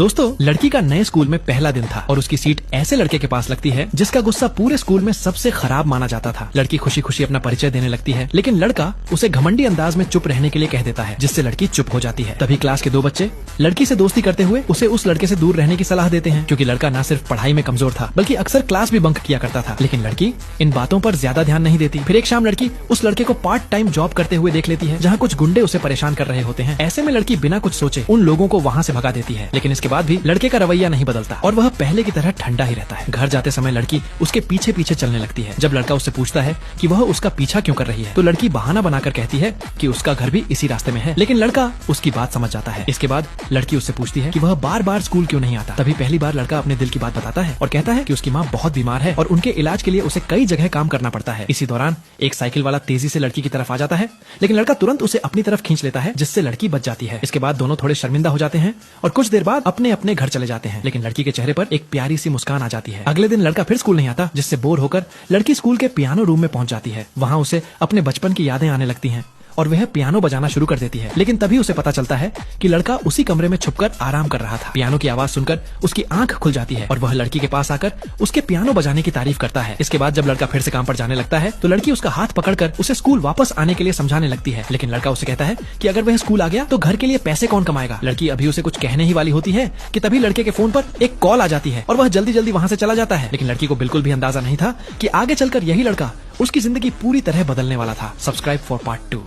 दोस्तों, लड़की का नए स्कूल में पहला दिन था और उसकी सीट ऐसे लड़के के पास लगती है जिसका गुस्सा पूरे स्कूल में सबसे खराब माना जाता था। लड़की खुशी खुशी अपना परिचय देने लगती है, लेकिन लड़का उसे घमंडी अंदाज में चुप रहने के लिए कह देता है, जिससे लड़की चुप हो जाती है। तभी क्लास के दो बच्चे लड़की से दोस्ती करते हुए उसे उस लड़के से दूर रहने की सलाह देते हैं, क्योंकि लड़का न सिर्फ पढ़ाई में कमजोर था बल्कि अक्सर क्लास भी बंक किया करता था। लेकिन लड़की इन बातों पर ज्यादा ध्यान नहीं देती। फिर एक शाम लड़की उस लड़के को पार्ट टाइम जॉब करते हुए देख लेती है, जहाँ कुछ गुंडे उसे परेशान कर रहे होते हैं। ऐसे में लड़की बिना कुछ सोचे उन लोगों को वहाँ से भगा देती है, लेकिन इसके बाद भी लड़के का रवैया नहीं बदलता और वह पहले की तरह ठंडा ही रहता है। घर जाते समय लड़की उसके पीछे पीछे चलने लगती है। जब लड़का उससे पूछता है कि वह उसका पीछा क्यों कर रही है, तो लड़की बहाना बनाकर कहती है कि उसका घर भी इसी रास्ते में है, लेकिन लड़का उसकी बात समझ जाता है। इसके बाद लड़की उससे पूछती है कि वह बार बार स्कूल क्यों नहीं आता। तभी पहली बार लड़का अपने दिल की बात बताता है और कहता है कि उसकी माँ बहुत बीमार है और उनके इलाज के लिए उसे कई जगह काम करना पड़ता है। इसी दौरान एक साइकिल वाला तेजी से लड़की की तरफ आ जाता है, लेकिन लड़का तुरंत उसे अपनी तरफ खींच लेता है, जिससे लड़की बच जाती है। इसके बाद दोनों थोड़े शर्मिंदा हो जाते हैं और कुछ देर बाद अपने अपने घर चले जाते हैं, लेकिन लड़की के चेहरे पर एक प्यारी सी मुस्कान आ जाती है। अगले दिन लड़का फिर स्कूल नहीं आता, जिससे बोर होकर लड़की स्कूल के पियानो रूम में पहुंच जाती है। वहां उसे अपने बचपन की यादें आने लगती हैं और वह पियानो बजाना शुरू कर देती है, लेकिन तभी उसे पता चलता है कि लड़का उसी कमरे में छुपकर आराम कर रहा था। पियानो की आवाज सुनकर उसकी आंख खुल जाती है और वह लड़की के पास आकर उसके पियानो बजाने की तारीफ करता है। इसके बाद जब लड़का फिर से काम पर जाने लगता है तो लड़की उसका हाथ पकड़कर उसे स्कूल वापस आने के लिए समझाने लगती है, लेकिन लड़का उसे कहता है कि अगर वह स्कूल आ गया तो घर के लिए पैसे कौन कमाएगा। लड़की अभी उसे कुछ कहने ही वाली होती है कि तभी लड़के के फोन पर एक कॉल आ जाती है और वह जल्दी जल्दी वहां से चला जाता है, लेकिन लड़की को बिल्कुल भी अंदाजा नहीं था कि आगे चलकर यही लड़का उसकी जिंदगी पूरी तरह बदलने वाला था। Subscribe for part 2।